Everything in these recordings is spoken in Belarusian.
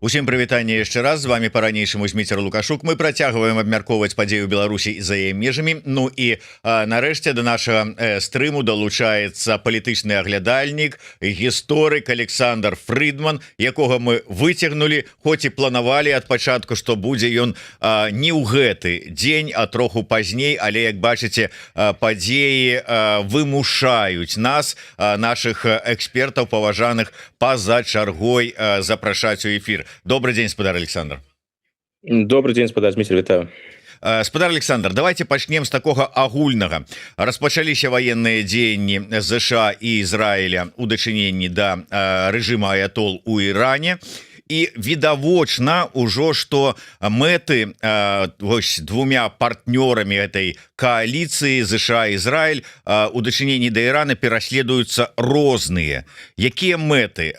Усім прывітанне яшчэ раз, з вами по-ранейшаму Зміцер Лукашук. Мы працягваем абмяркоўваць падзею Беларусі за яе межамі. Ну і нарэшце да нашага стрыму далучаецца палітычны аглядальнік, гісторык Александр Фридман, якога мы выцягнули, хоць і планавалі ад пачатку, што будзе ён не ў гэты дзень, а троху пазней, але як бачыце, падзеі вымушаюць нас, наших экспертаў паважаных, па-за чаргой запрашаць у эфир. Добрый день, спадар Александр. Добрый день, спадар Зміцер, вітаю. Спадар Александр, давайте пачнем з такога агульнага. Распачаліся ваенныя дзеянні ЗША і Ізраіля у дачыненні да рэжыма аятол у Іране. І відавочна ўжо, што мэты вось двумя партнёрамі этой кааліцыі ЗША і Ізраіль у дачыненні да Ірана пераследуюцца розныя. Якія мэты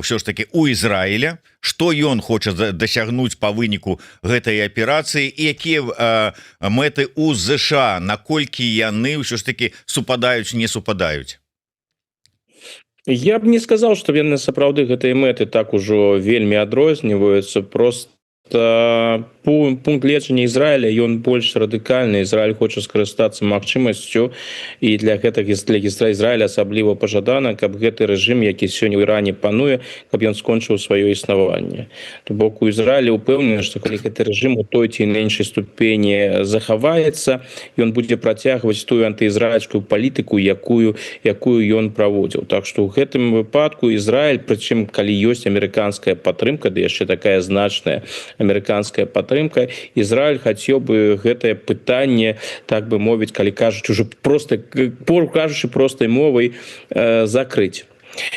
ўсё ж такі у Ізраіля, што ён хоча дасягнуць па выніку гэтай аперацыі і якія мэты у ЗША, наколькі яны ўсё ж такі супадаюць, не супадаюць? Я б не сказаў, што яны сапраўды гэтыя мэты так ужо вельмі адрозніваюцца, просто пункт лечення Ізраіля ён больш радыкальны. Ізраіль хоча скарыстацца магчымасцю, і для гэтага для Ізраіля асабліва пажадана, каб гэты рэжым, які сёння ў Іране пануе, каб ён скончыў сваё існаванне. То бок у Ізраілі ўпэўнены, што калі гэты рэжым у той ці іншай ступені захаваецца, ён будзе працягваць тую антыізраільскую палітыку, якую ён праводзіў. Так што ў гэтым выпадку Ізраіль, прычым калі ёсць амерыканская падтрымка, да яшчэ такая значная амерыканская падтрымка, Ізраіль хацеў бы гэтае пытанне, так бы мовіць, калі кажуць ужо простай мовай, закрыць.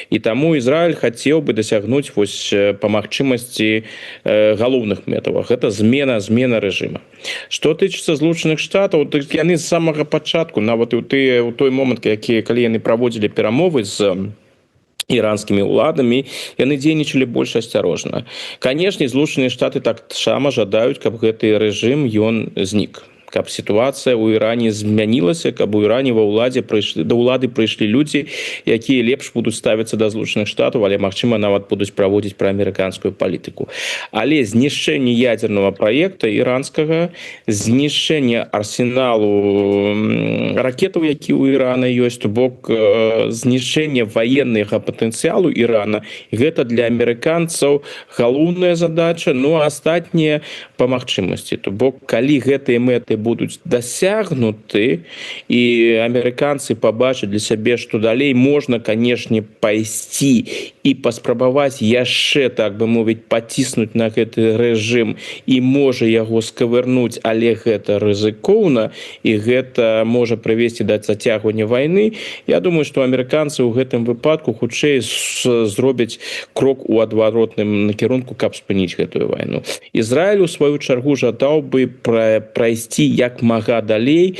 І таму Ізраіль хацеў бы дасягнуць вось па магчымасці галоўных мэтаў. Гэта змена рэжыма. Што тычыцца Злучаных Штатаў, то яны з самага пачатку, нават у той момант, калі яны праводзілі перамовы з іранскімі ўладамі, яны дзейнічалі больш асцярожна. Канешне, Злучаныя Штаты таксама жадаюць, каб гэты рэжым ён знік, каб сітуацыя ў Іране змянілася, каб у Іране да ўлады прыйшлі людзі, якія лепш будуць ставіцца да Злучаных Штатаў, але, магчыма, нават будуць праводзіць праамерыканскую палітыку. Але знішчэнне ядзернага праекта іранскага, знішчэнне арсеналу ракетаў, які ў Ірана ёсць, то бок знішчэнне ваеннага патэнцыялу Ірана, гэта для амерыканцаў галоўная задача, ну а астатнія па магчымасці. То бок, калі гэтыя мэты будуць дасягнуты і амерыканцы пабачаць для сябе, што далей можна, канешне, пайсці і паспрабаваць яшчэ, так бы мовіць, паціснуць на гэты рэжым і можа яго скавырнуць, але гэта рызыкоўна і гэта можа прывесці да зацягвання вайны, я думаю, што амерыканцы ў гэтым выпадку хутчэй зробяць крок у адваротным накірунку, каб спыніць гэтую вайну. Ізраіль у сваю чаргу жадаў бы прайсці як мага далей,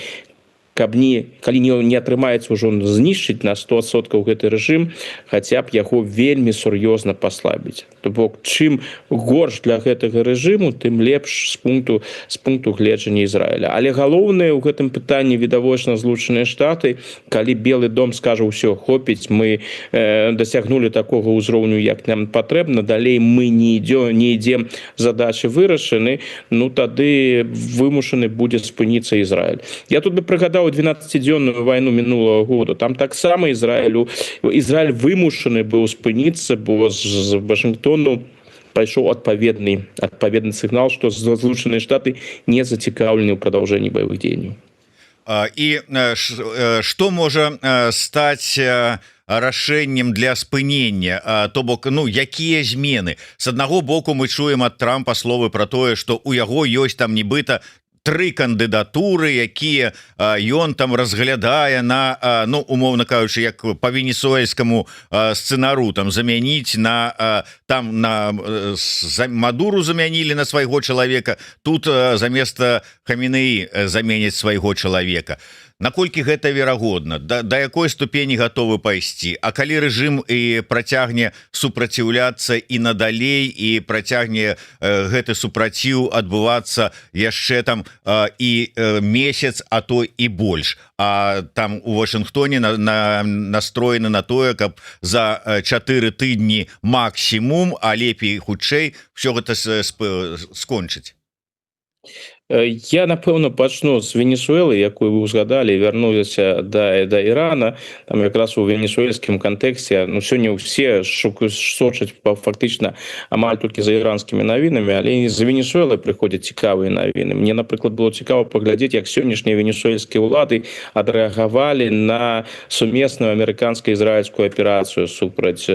каб калі не атрымаецца ўжо знішчыць на 100% гэты рэжым, хаця б яго вельмі сур'ёзна паслабіць. То бок, чым горш для гэтага рэжыму, тым лепш з пункту гледжання Ізраіля. Але галоўнае ў гэтым пытанні відавочна Злучаныя Штаты, калі Белы дом скажа ўсё, хопіць, мы дасягнулі такога ўзроўню, як нам патрэбна, далей мы не ідзем, задачы вырашаны, ну тады вымушаны будзе спыніцца Ізраіль. Я тут бы прыгадаў 12-дзённую вайну мінулого года. Там таксама Ізраіль вымушаны быў спыніцца, бо з Вашынгтону прайшоў адпаведны сігнал, што Злучаныя Штаты не зацікаўлены ў прадаўжэнні баявых дзеянняў. І што можа стаць рашэннем для спынення, то бок, ну, якія змены? З аднаго боку мы чуем ад Трампа словы пра тое, што ў яго ёсць там нібыта 3 кандыдатуры, якія ён там разглядае на, ну, умоўна кажучы, як па венесуэльскаму сцэнару, там замяніць на Мадуру замянілі на свайго чалавека, тут замест Хамінеі заменяць свайго чалавека. Наколькі гэта верагодна, да якой ступені гатовы пайсці, а калі рэжым і працягне супраціўляцца і надалей і працягне гэты супраціў адбывацца яшчэ там і месяц, а то і больш, а там у Вашынгтоне настроены на тое, каб за 4 тыдні максімум, а лепей хутчэй все гэта скончыць. Я, напэўна, пачну з Венесуэлы, якую вы узгадалі, вярнуліся да Ірана. Там якраз у венесуэльскім кантэксце, ну, сёння ўсе сочаць фактычна амаль толькі за іранскімі навінамі, але і з Венесуэлы прыходзяць цікавыя навіны. Мне, напрыклад, было цікава паглядзець, як сённяшнія венесуэльскія ўлады адрэагавалі на сумесную амерыканска-ізраільскую аперацыю супраць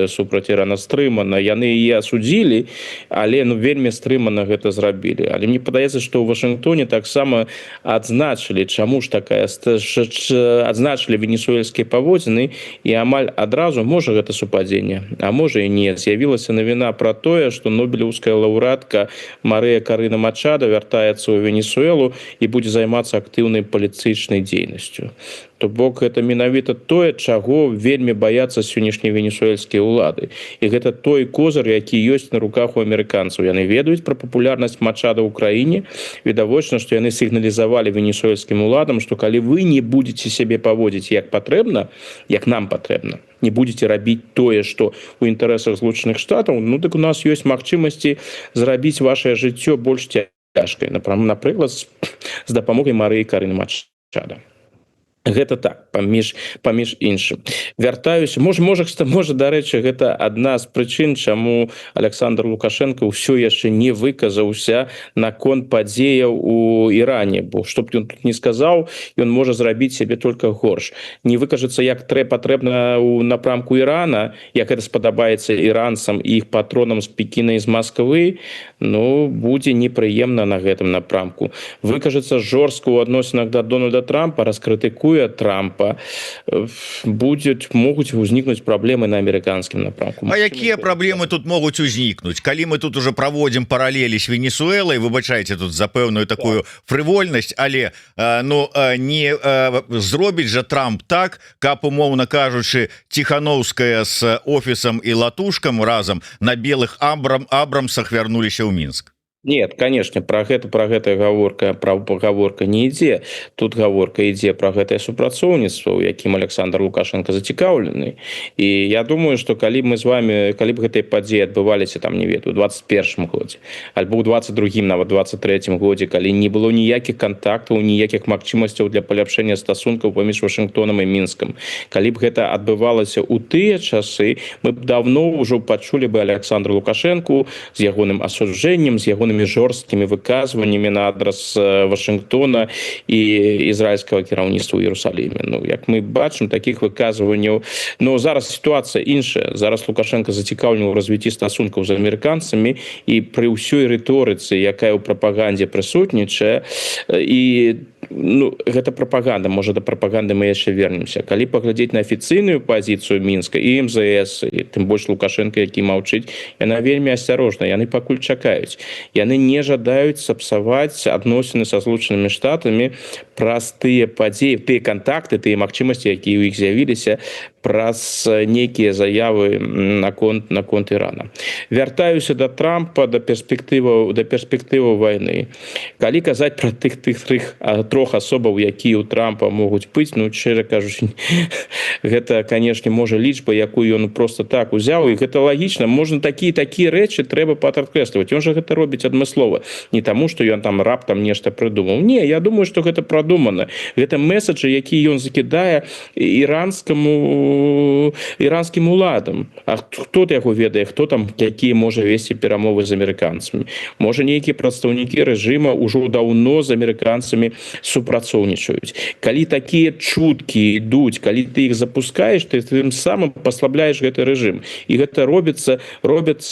Ірана стрымана. Яны яе асудзілі, але ну, вельмі стрымана гэта зрабілі. Але мне падаецца, што ў Вашынгтоне таксама адзначылі, чаму ж такая, адзначылі венесуэльскія паводзіны, і амаль адразу, можа гэта супадзенне, а можа і не, з'явілася навіна пра тое, што нобелеўская лаўрэатка Марыя Карына Мачада вяртаецца ў Венесуэлу і будзе займацца актыўнай палітычнай дзейнасцю. То бок гэта менавіта тое, чаго вельмі баяцца сённяшнія венесуэльскія ўлады. І гэта той козыр, які ёсць на руках у амерыканцаў. Яны ведаюць пра папулярнасць Мачада ў краіне. Відавочна, што яны сігналізавалі венесуэльскім уладам, што калі вы не будзеце сябе паводзіць як патрэбна, як нам патрэбна, не будзеце рабіць тое, што ў інтарэсах Злучаных Штатаў, ну так у нас ёсць магчымасці зрабіць вашае жыццё больш цяжкай. Напрыклад, з дапамогай Марыі Карыны Мачада. Гэта так, паміж іншым. Вяртаюся, можа, дарэчы, гэта адна з прычын, чаму Александр Лукашенко ўсё яшчэ не выказаўся наконт падзеяў у Іране, бо што б ён тут не сказаў, ён можа зрабіць сябе толькі горш. Не выкажацца, як патрэбна ў напрамку Ірана, як гэта спадабаецца іранцам і іх патронам з Пекіна і з Масквы, ну, будзе непрыемна на гэтым напрамку. Выкажацца жорстка ў адносінах да Дональда Трампа, раскрытыкуе Трампа, могуць узнікнуць праблемы на амерыканскім напрамку. А якія праблемы тут могуць узнікнуць? Калі мы тут уже праводзім паралелі з Венесуэлай, выбачайце тут за пэўную такую фрывольнасць, але не зробіць жа Трамп так, каб, умоўна кажучы, Ціхановская з офісам і Латушкам разам на белых абрамсах вярнуліся ў Мінск. Нет, конечно, про гэта гаворка не ідзе. Тут гаворка ідзе про гэтае супрацоўніцтва, у якім Александр Лукашенко зацікаўлены. І я думаю, што калі б гэтыя падзеі адбываліся там, не ведаю, у 21 годзе, альбо ў 22-м, нават 23-м годзе, калі не было ніякіх кантактаў, ніякіх магчымасцяў для паляпшэння стасункаў паміж Вашынгтонам і Мінскам. Калі б гэта адбывалася ў тыя часы, мы б давно ўжо пачулі бы Александра Лукашенко з ягоным асуджэннем, з ягоным жорсткімі выказваннямі на адрас Вашынгтона і ізраільскага кіраўніцтва ў Іерусаліме. Ну, як мы бачым, такіх выказванняў... Но зараз сітуацыя іншая. Зараз Лукашенко зацікаўлены ў развіцці стасункаў з амерыканцамі, і пры ўсёй рыторыцы, якая ў прапагандзе прысутнічае, і ну, гэта прапаганда, можа, да прапаганды мы яшчэ вернемся. Калі паглядзець на афіцыйную пазіцыю Мінска і МЗС, і тым больш Лукашенко, які маўчыць, яна вельмі асцярожна, яны пакуль чакаюць. Яны не жадаюць сапсаваць адносіны са Злучанымі Штатамі праз тыя падзеі, тыя кантакты, тыя магчымасці, якія ў іх з'явіліся праз нейкія заявы наконт Ірана. Вяртаюся да Трампа, да перспектываў вайны. Калі казаць пра тых трох асобаў, якія ў Трампа могуць быць, ну, шчыра кажучы, гэта, канешне, можа лічба, якую ён проста так узяў, і гэта лагічна. Можна такія рэчы трэба падкрэсліваць. Ён жа гэта робіць адмыслова. Не таму, што ён там раптам нешта прыдумаў. Не, я думаю, што гэта прадумана. Гэта месаджы, які ён закідае іранскім уладам. А хто яго ведае, хто там, якія можа весці перамовы з амерыканцамі? Можа, нейкія прадстаўнікі рэжыма ўжо даўно з амерыканцамі супрацоўнічаюць. Калі такія чуткі ідуць, калі ты іх запускаеш, ты тым самым паслабляеш гэты рэжым. І гэта робіцца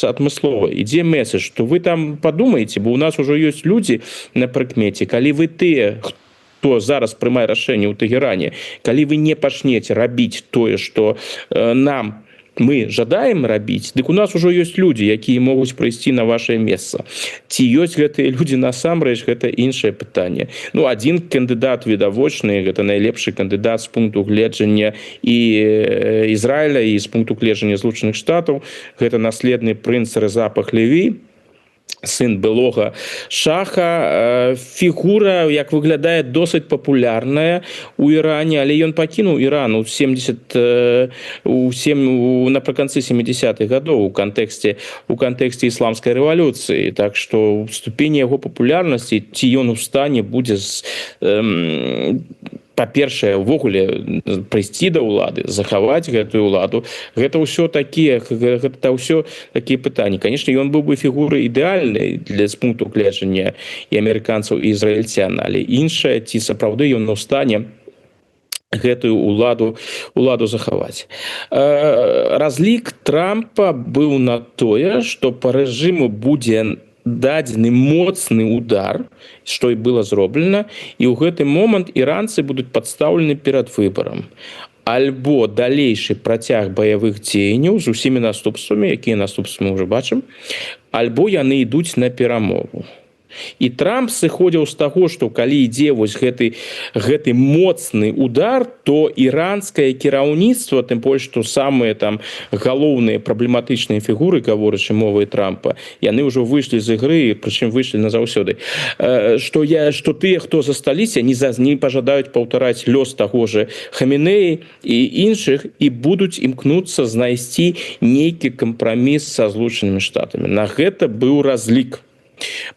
адмыслова. Ідзе меседж, што вы там падумаеце, бо у нас ужо ёсць людзі на прыкмеце. Калі вы тыя, хто зараз прымае рашэнне ў Тэгеране, калі вы не пачнеце рабіць тое, што нам мы жадаем рабіць, дык у нас ужо ёсць людзі, якія могуць прыйсці на ваше месца. Ці ёсць гэтыя людзі насамрэч, гэта іншае пытанне. Ну, адзін кандыдат відавочны, гэта найлепшы кандыдат з пункту гледжання і Ізраіля, і з пункту гледжання Злучаных Штатаў, гэта наследны прынц Рэза Пахлеві, сын былога шаха. Фігура, як выглядае, досыць папулярная у Іране, але ён пакінуў Іран напрыканцы 70-х гадоў у кантэксце ісламскай рэвалюцыі. Так што ступень яго папулярнасці, ці ён у стане будзе па-першае, увогуле прыйсці да ўлады, захаваць гэтую ўладу, гэта ўсё такія пытанні. Канешне, ён быў бы фігурай ідэальнай з пункту гледжання і амерыканцаў, і ізраільцян, але іншае, ці сапраўды ён у стане гэтую ўладу захаваць. Разлік Трампа быў на тое, што па рэжыму будзе дадзены моцны удар, што і было зроблена, і ў гэты момант іранцы будуць падстаўлены перад выбарам. Альбо далейшы працяг баявых дзеянняў з усімі наступствамі, якія наступствы мы ўжо бачым, альбо яны ідуць на перамову. І Трамп сыходзіў з таго, што калі ідзе вось гэты моцны удар, то іранскае кіраўніцтва, тым больш, што самыя там галоўныя праблематычныя фігуры, гаворачы мовай Трампа, яны ўжо выйшлі з ігры, прычым выйшлі назаўсёды, што тыя, хто засталіся, не пажадаюць паўтараць лёс таго же Хаменеі і іншых, і будуць імкнуцца знайсці нейкі кампраміс са Злучанымі Штатамі. На гэта быў разлік.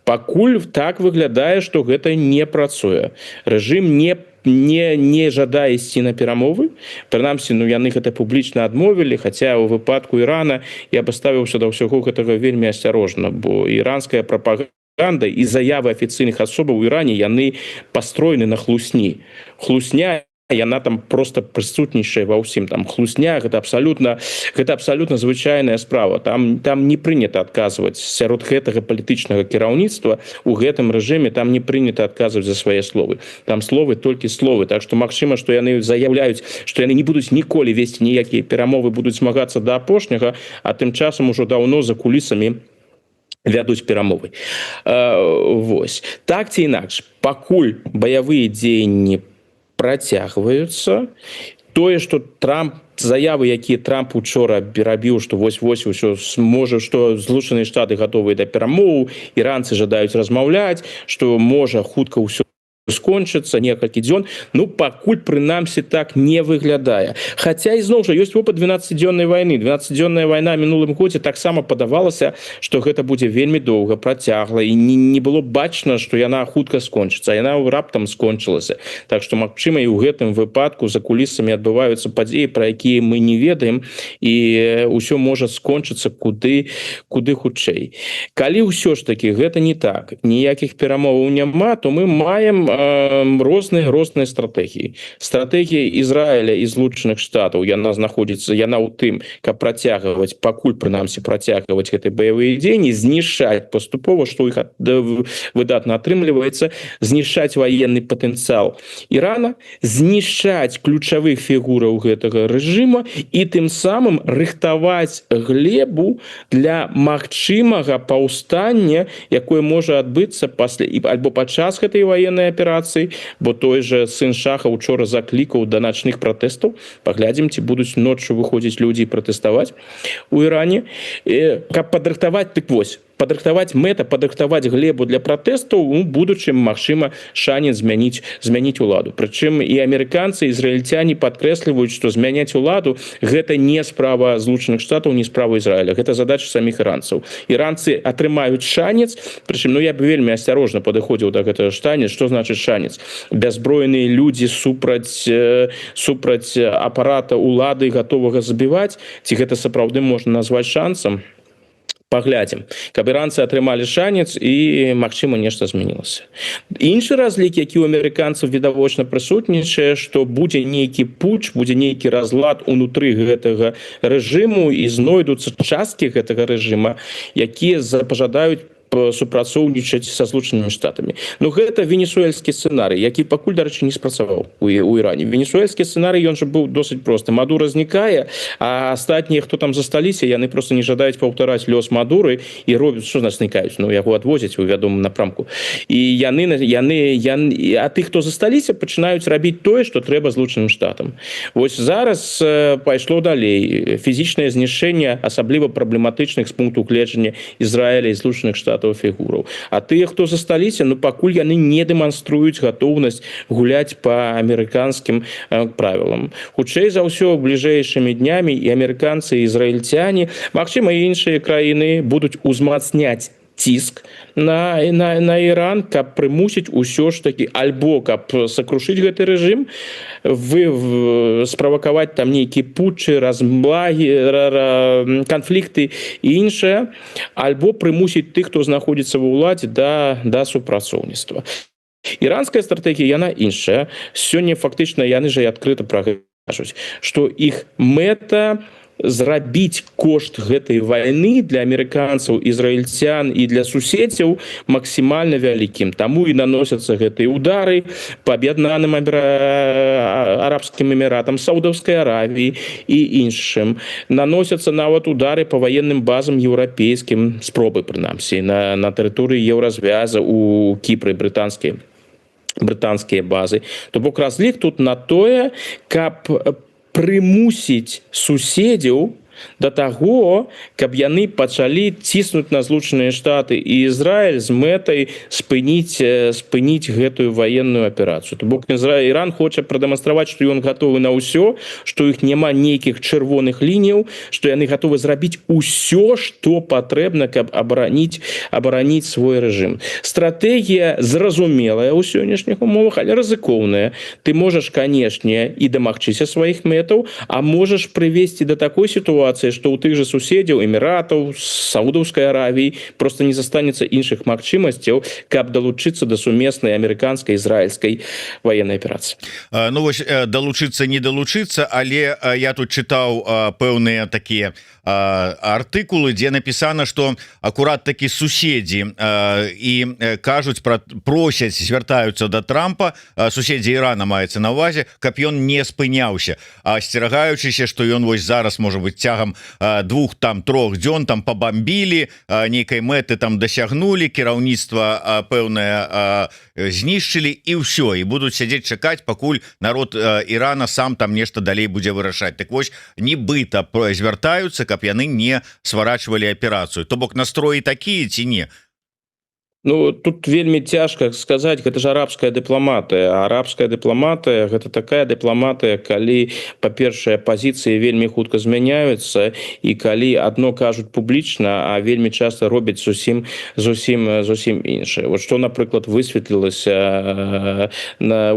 Пакуль так выглядае, што гэта не працуе. Рэжым не жадае ісці на перамовы. Прынамсі, яны гэта публічна адмовілі, хаця ў выпадку Ірана я бы ставіўся да ўсяго гэтага вельмі асцярожна, бо іранская прапаганда і заявы афіцыйных асобаў у Іране, яны пастроены на хлусні. Хлусня, яна там просто прысутнічае ва ўсім. Там хлусня, гэта абсалютна звычайная справа. Там не прынята адказваць сярод гэтага палітычнага кіраўніцтва у гэтым рэжыме, там не прынята адказваць за свае словы. Там словы толькі словы. Так што магчыма, што яны заяўляюць, што яны не будуць ніколі весці ніякія перамовы, будуць змагацца да апошняга, а тым часам ужо даўно за кулісамі вядуць перамовы. Вось. Так ці інакш, пакуль баявыя дзеянні працягваюцца, тое, што заявы, якія Трамп учора рабіў, што вось-вось усё можа, што Злучаныя Штаты гатовыя да перамоў, іранцы жадаюць размаўляць, што можа хутка ўсё скончыцца, некалькі дзён, пакуль прынамсі так не выглядае. Хаця ізноў жа ёсць опыт 12-дзённай вайны. 12-дзённая вайна мінулым годзе таксама падавалася, што гэта будзе вельмі доўга, працягла, і не было бачна, што яна хутка скончыцца, а яна раптам скончылася. Так што, магчыма, і ў гэтым выпадку за кулісамі адбываюцца падзеі, пра якія мы не ведаем, і ўсё можа скончыцца куды хутчэй. Калі ўсё ж такі гэта не так, ніякіх перамоваў няма, то мы маем розныя стратэгіі. Стратэгія Ізраіля і Злучаных Штатаў, яна ў тым, каб працягваць, пакуль прынамсі працягваць гэтыя баявыя дзеянні, знішчаць паступова, што іх выдатна атрымліваецца, знішчаць ваенны патэнцыял Ірана, знішчаць ключавых фігураў гэтага рэжыма і тым самым рыхтаваць глебу для магчымага паўстання, якое можа адбыцца пасля альбо падчас гэтай ваеннай аперацыі, бо той же сын шаха учора заклікаў да начных пратэстаў. Паглядзім, ці будуць ноччу выходзіць людзі і пратэставаць у Іране. Каб падрыхтаваць, падрыхтаваць глебу для пратэстаў, у будучым магчыма шанец змяніць уладу. Прычым і амерыканцы, і ізраільцяне падкрэсліваюць, што змяняць уладу гэта не справа Злучаных Штатаў, не справа Ізраіля, гэта задача саміх іранцаў. Іранцы атрымаюць шанец, прычым я б вельмі асцярожна падыходзіў да гэтага шанец. Што значыць шанец? Бяззброеныя людзі супраць апарата улады гатовага забіваць, ці гэта сапраўды можна назваць шансам? Паглядзім. Каб іранцы атрымалі шанец і, магчыма, нешта змянілася. Іншы разлік, які ў амерыканцаў відавочна прысутнічае, што будзе нейкі путч, будзе нейкі разлад унутры гэтага рэжыму і знойдуцца часткі гэтага рэжыма, якія пажадаюць супрацоўнічаць са Злучанымі Штатамі. Ну гэта венесуэльскі сцэнарый, які пакуль, дарэчы, не спрацаваў у Іране. Венесуэльскі сцэнарый, ён жа быў досыць просты. Мадура знікае, а астатнія, хто там засталіся, яны просто не жадаюць паўтараць лёс Мадуры і робяць, што значыць знікаюць, ну яго адвозяць у вядомым напрамку. І а тых, хто засталіся, пачынаюць рабіць тое, што трэба Злучаным Штатам. Вось зараз пайшло далей. Фізічнае знішчэнне асабліва праблематычных з пункту гледжання Ізраіля і Злучаных Штатаў фігураў. А тыя, хто засталіся, ну пакуль яны не дэманструюць гатоўнасць гуляць па амерыканскім правілам. Хутчэй за ўсё, бліжэйшымі днямі і амерыканцы, і ізраільцяне, магчыма, і іншыя краіны будуць узмацняць ціск на Іран, каб прымусіць усё ж такі альбо каб сакрушыць гэты рэжым, справакаваць там нейкія путчы, размлагі, канфлікты і іншае, альбо прымусіць тых, хто знаходзіцца ва ўладзе, да супрацоўніцтва. Іранская стратэгія, яна іншая. Сёння фактычна яны жа і адкрыта пра гэта кажуць, што іх мэта зрабіць кошт гэтай вайны для амерыканцаў, ізраільцян і для суседзяў максімальна вялікім. Таму і наносяцца гэтыя удары па Аб'яднаным арабскім эміратам, Саудаўскай Аравіі і іншым. Наносяцца нават удары па ваенным базам еўрапейскім, спробы прынамсі, на тэрыторыі Еўразвяза у Кіпры, брытанскія базы. То бок разлік тут на тое, каб прымусіць суседзяў да таго, каб яны пачалі ціснуць на Злучаныя Штаты і Ізраіль з мэтай спыніць гэтую ваенную аперацыю. То бок Іран хоча прадэманстраваць, што ён гатовы на ўсё, што іх няма нейкіх чырвоных лініяў, што яны гатовы зрабіць усё, што патрэбна, каб абараніць свой рэжым. Стратэгія зразумелая ў сённяшніх умовах, але рызыкоўная. Ты можаш, канешне, і дамагчыся сваіх мэтаў, а можаш прывесці да такой сітуацыі, што ў тых жа суседзяў, эміратаў, Саудаўскай Аравіі проста не застанецца іншых магчымасцяў, каб далучыцца да сумеснай амерыканскай, ізраільскай ваеннай аперацыі. Ну вось, далучыцца, не далучыцца, але я тут чытаў пэўныя такія артыкулы, дзе напісана, што акурат такі суседзі і кажуць, просяць, звяртаюцца да Трампа, суседзі Ірана маецца на ўвазе, каб ён не спыняўся, асцерагаючыся, што ён вось зараз, можа быць, цягам 2-3 дзён там пабамбілі, нейкай мэты там дасягнулі, кіраўніцтва пэўнае знішчылі і ўсё, і будуць сядзець чакаць, пакуль народ Ірана сам там нешта далей будзе вырашаць. Так вось, нібыта звяртаюцца, каб яны не сварачвалі аперацыю. То бок настроі такія ці не? Ну, тут вельмі цяжка сказаць, гэта ж арабская дыпламатыя. Арабская дыпламатыя – гэта такая дыпламатыя, калі, па-першае, пазіцыі вельмі хутка змяняюцца, і калі адно кажуць публічна, а вельмі часта робяць зусім іншае. Вот што, напрыклад, высветлілася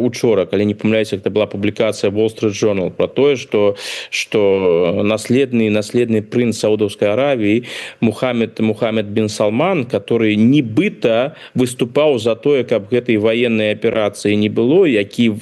учора, калі не памыляюся, гэта была публікацыя Wall Street Journal пра тое, што наследны прынц Саудаўскай Аравіі Мухаммед бин Салман, который нібыта выступаў за тое, каб гэтай ваеннай аперацыі не было, які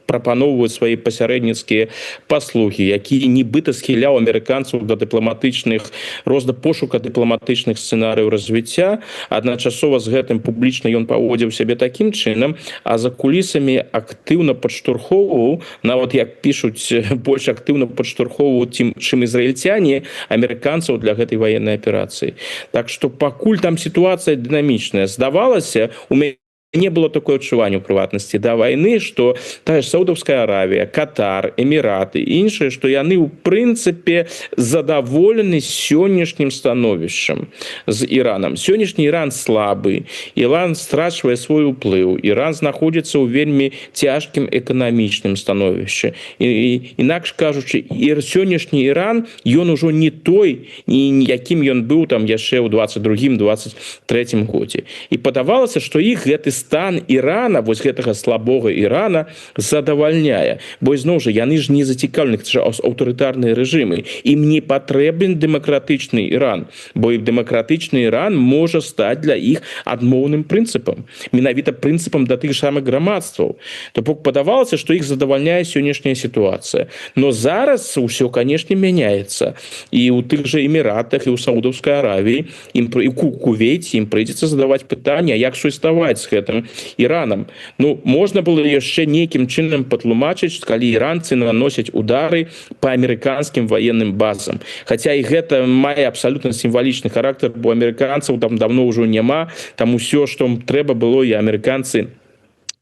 прапаноўваюць свае пасярэдніцкія паслугі, які нібыта схіляў амерыканцаў да пошука дыпламатычных сцэнарыяў развіцця. Адначасова з гэтым публічна ён паводзіў сябе такім чынам, а за кулісамі актыўна падштурхоўваў, нават як пішуць, больш актыўна падштурхоўваў, чым ізраільцяне, амерыканцаў для гэтай ваеннай аперацыі. Так што пакуль там сітуацыя дынамічная. Здавалася, у мяне не было такое адчуванне ў прыватнасці да вайны, што тая ж Саудаўская Аравія, Катар, Эміраты і іншыя, што яны ў прынцыпе задаволены сённяшнім становішчам з Іранам. Сённяшні Іран слабы, Іран страчвае свой уплыў, Іран знаходзіцца ў вельмі цяжкім эканамічным становішчы. Інакш кажучы, сённяшні Іран, ён ужо не той, якім ён быў там яшчэ ў 22-23 годзе. І падавалася, што іх гэты стан Ірана, вось гэтага слабога Ірана задавальняе, бо ізноў жа яны ж не зацікаўлены, гэта ж аўтарытарныя рэжымы, ім не патрэбен дэмакратычны Іран, бо і дэмакратычны Іран можа стаць для іх адмоўным прынцыпам, менавіта прынцыпам да тых самых грамадстваў. То бок падавалася, што іх задавальняе сённяшняя сітуацыя, но зараз ўсё, канешне, мяняецца, і ў тых жа Эміратах, і ў Саудаўскай Аравіі, і ў Кувейце ім прыйдзецца задаваць пытанне, як существовать с гэтым Іранам. Ну, можна было яшчэ нейкім чынам патлумачыць, калі іранцы наносяць удары по амерыканскім военным базам. Хаця і гэта мае абсалютна сімвалічны характар, бо амерыканцаў там давно ўжо няма, там усё, што трэба было, і амерыканцы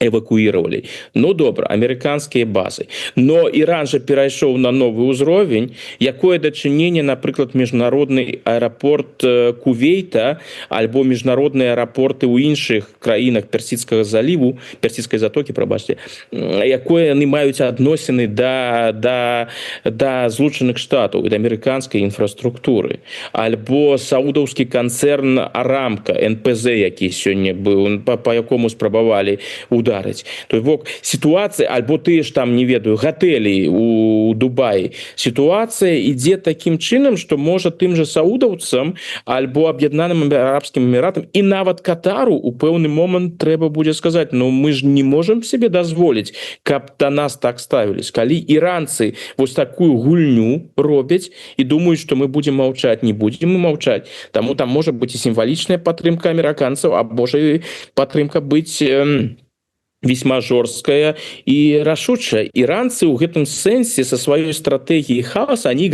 эвакуировали. Ну, добра, амерыканскія базы. Но Іран жа перайшоў на новы ўзровень, якое дачыненне, напрыклад, міжнародны аэрапорт Кувейта альбо міжнародныя аэрапорты ў іншых краінах Персідскага заліву, Персідскай затокі, прабачце, якое яны маюць адносіны да Злучаных Штатаў і да амерыканскай інфраструктуры. Альбо саудаўскі канцэрн Арамка, НПЗ, які сёння быў, па якому спрабавалі ударыць. То бок сітуацыя, альбо тыя ж там, не ведаю, гатэлі у Дубаі, сітуацыя ідзе такім чынам, што можа тым жа саудаўцам альбо Аб'яднаным Арабскім Эміратам і нават Катару у пэўны момант трэба будзе сказаць, ну мы ж не можам себе дазволіць, каб да нас так ставілись. Калі іранцы вось такую гульню робяць і думаюць, што мы будзем маўчаць, не будзем мы маўчаць. Таму там можа быць і сімвалічная падтрымка амерыканцаў, а можа і падтрымка быць весьма жорсткая і рашучая. Іранцы ў гэтым сэнсе са сваёй стратэгіяй хаоса они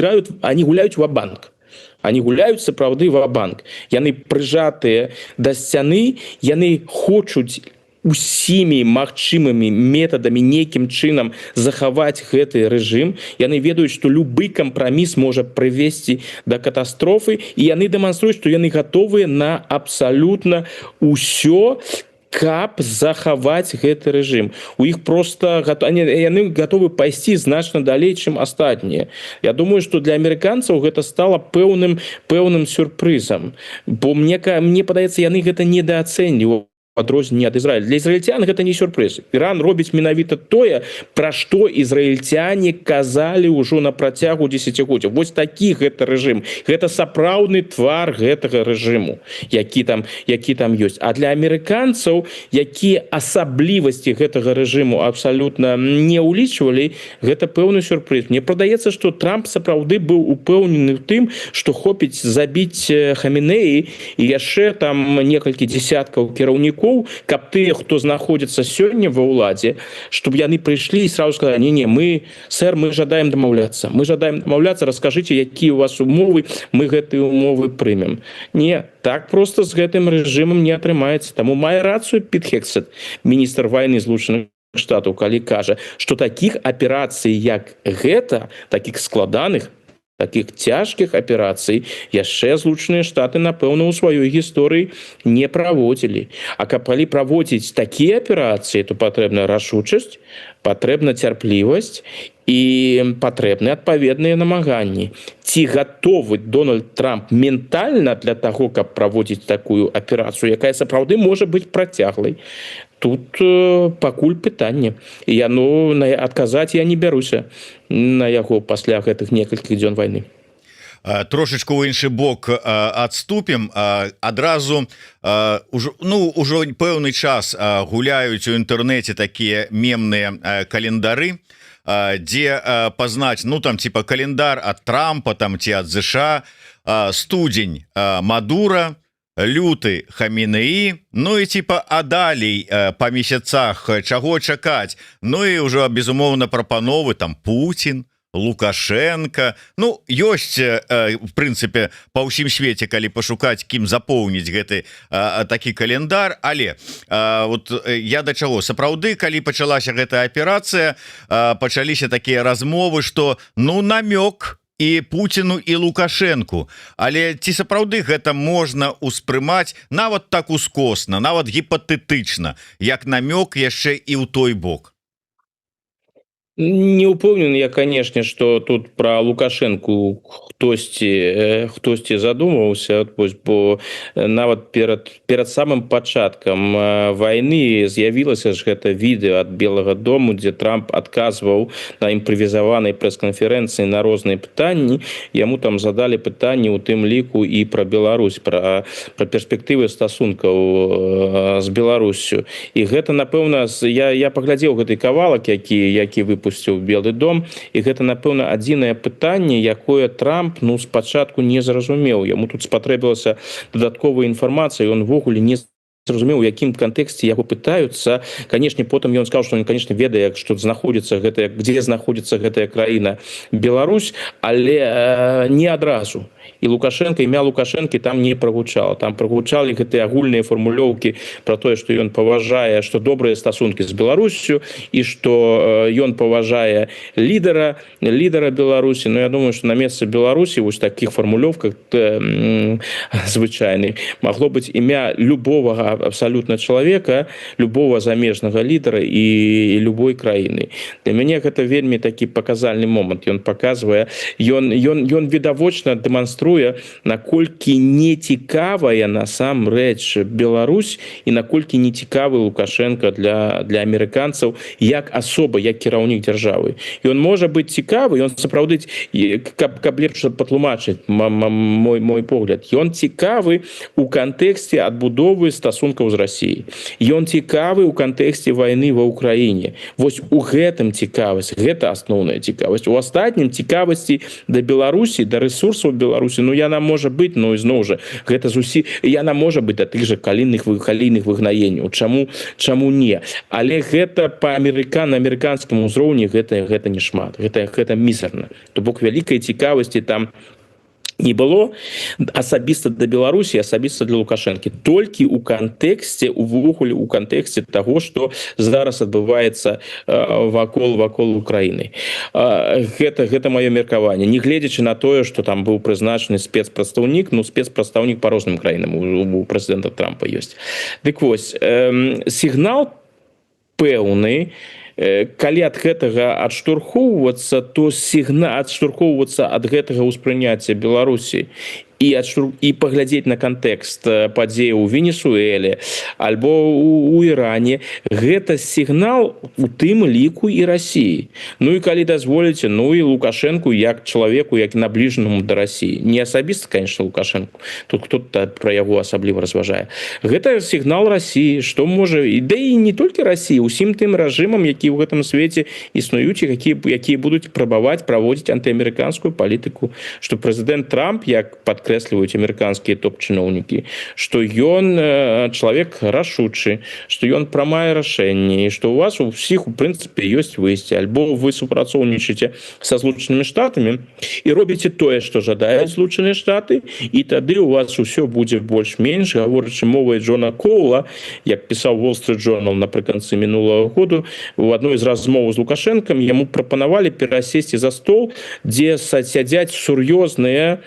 гуляюць ва-банк. Они гуляюць сапраўды ва-банк. Яны прыжатыя да сцяны, яны хочуць усімі магчымымі метадамі нейкім чынам захаваць гэты рэжым. Яны ведаюць, што любы кампраміс можа прывесці да катастрофы, і яны дэманструюць, што яны гатовыя на абсалютна ўсё, каб захаваць гэты рэжым. У іх просто яны гатовы пайсці значна далей, чым астатнія. Я думаю, што для амерыканцаў гэта стала пэўным сюрпрызам, бо мне падаецца, яны гэта недаацэньваюць адрозненне ад Ізраіля. Для ізраільцян гэта не сюрпрыз. Іран робіць менавіта тое, пра што ізраільцяне казалі ўжо на працягу дзесяцігоддзяў. Вось такі гэта рэжым. Гэта сапраўдны твар гэтага рэжыму, які там ёсць. А для амерыканцаў, якія асаблівасці гэтага рэжыму абсалютна не ўлічвалі, гэта пэўны сюрпрыз. Мне прадаецца, што Трамп сапраўды быў упэўнены ў тым, што хопіць забіць Хаменеі і яшчэ там некалькі дзесяткаў кіраўнікоў, каб тыя, хто знаходзіцца сёння ва ўладзе, чтобы яны прыйшлі і сразу сказали, не, мы жадаем дамаўляцца. Мы жадаем дамаўляцца, раскажыце, якія у вас умовы, мы гэтыя умовы прымем. Не, так просто з гэтым рэжымам не атрымаецца. Таму мае рацыю Піт Хексет, міністр вайны Злучаных Штатаў, калі кажа, што такіх аперацый, як гэта, такіх складаных, таких цяжкіх аперацый яшчэ Злучаныя Штаты, напэўна, у сваёй гісторыі не праводзілі. А калі праводзіць такія аперацыі, то патрэбна рашучасць, патрэбна цярплівасць і патрэбны адпаведныя намаганні. Ці гатовы Дональд Трамп ментальна для таго, каб праводзіць такую аперацыю, якая сапраўды можа быць працяглай? Тут пакуль пытанне. Адказаць я не бяруся на яго пасля гэтых некалькіх дзён вайны. Трошечку ў іншы бок адступім. Адразу ўжо пэўны час гуляюць у інтэрнэце такія мемныя календары, дзе пазнаць, там типа календар ад Трампа там ці ад ЗША, студзень Мадура, люты Хаменеі, ну і типа а далей па месяцах чаго чакаць. Ну і ўжо безумоўна прапановы там Путін, Лукашенко. Ну ёсць в прынцыпе па ўсім свеце, калі пашукаць, кім запоўніць гэты такі календар. Але вот я да чаго, сапраўды, калі пачалася гэтая аперацыя, пачаліся такія размовы, што намёк і Пуціну і Лукашенку. Але ці сапраўды гэта можна ўспрымаць нават так ускосна, нават гіпатэтычна, як намёк яшчэ і ў той бок? Не упэўнены я, канешне, што тут пра Лукашэнку хтосьці задумваўся, бо нават перад самым пачаткам вайны з'явілася ж гэта відэо ад Белага дому, дзе Трамп адказваў на імправізаванай прэс-канферэнцыі на розныя пытанні. Яму там задалі пытанні, у тым ліку і пра Беларусь, пра перспектывы стасункаў з Беларусю. І гэта, напэўна, я паглядзеў гэты кавалак, які выпусціў Белы дом, і гэта, напэўна, адзінае пытанне, якое Трамп спачатку не зразумеў. Яму тут спатрэбілася дадатковая інфармацыя, ён увогуле не зразумеў, у якім кантэксце яго пытаюцца. Канешне, потым ён сказаў, што ён, канешне, ведае, што знаходзіцца гэтая, дзе знаходзіцца гэтая краіна Беларусь, але не адразу. І Лукашенко, імя Лукашэнкі там не прагучала. Там прагучалі гэтыя агульныя фармулёўкі пра тое, што ён паважае, што добрыя стасункі з Беларусю і што ён паважае лідара Беларусі. Но я думаю, што на месцы Беларусі вось такіх фармулёўках звычайных магло быць імя любого абсалютна чалавека, любого замежнага лідара і любой краіны. Для мяне гэта вельмі такі паказальны момант. Ён паказвае, ён відавочна дэманструе, наколькі нецікавая насамрэч Беларусь і наколькі нецікавы Лукашенко для амерыканцаў як асоба, як кіраўнік дзяржавы. Ён можа быць цікавы, ён сапраўды, каб лепш патлумачыць мой погляд, ён цікавы у кантэксце адбудовы стасункаў з Расіяй. Ён цікавы ў кантэксце вайны ва Ўкраіне. Вось у гэтым цікавасць, гэта асноўная цікавасць. У астатнім цікавасці да Беларусі, да рэсурсаў Беларусі, яна можа быць, ізноў жа, гэта зусім, яна можа быць да тых жа калійных выгнаенняў. Чаму не? Але гэта па амерыканскім узроўні гэта не шмат, гэта мізерна. То бок вялікай цікавасці там не было асабіста да Беларусі, асабіста для Лукашэнкі, толькі ў кантэксце, увогуле ў кантэксце таго, што зараз адбываецца вакол Украіны. Гэта маё меркаванне. Не гледзячы на тое, што там быў прызначаны спецпрадстаўнік, спецпрадстаўнік па розным краінам у прэзідэнта Трампа ёсць. Дык вось, сігнал пэўны, калі ад гэтага адштурхоўвацца, то адштурхоўвацца ад гэтага ўспрыняцця Беларусі і паглядзець на кантэкст падзеяў у Венесуэле альбо у Іране, гэта сігнал у тым ліку і Расіі. І калі дазволіце, і Лукашэнку як чалавеку, як набліжанаму да Расіі. Не асабіста, конечно, Лукашэнку. Тут хто-то пра яго асабліва разважае. Гэта сігнал Расіі, што можа, да і не толькі Расіі, усім тым рэжымам, які ў гэтым свеце існуюць, якія будуць прабаваць праводзіць антыамерыканскую палітыку, што прэзідэнт Трамп, як падкрэсліваюць амерыканскія топ-чыноўнікі, што ён чалавек рашучы, што ён прымае рашэнні, і што у вас у ўсіх, у прынцыпе, ёсць выйсце. Альбо вы супрацоўнічаеце са Злучанымі Штатамі і робіце тое, што жадаюць Злучаныя Штаты, і тады у вас усё будзе больш-менш, гаворачы мовай Джона Коула, як пісаў Wall Street Journal напрыканцы мінулага году, у адной з размоў з Лукашэнкам яму прапанавалі перасесці за стол, дзе сядзяць сур'ёзныя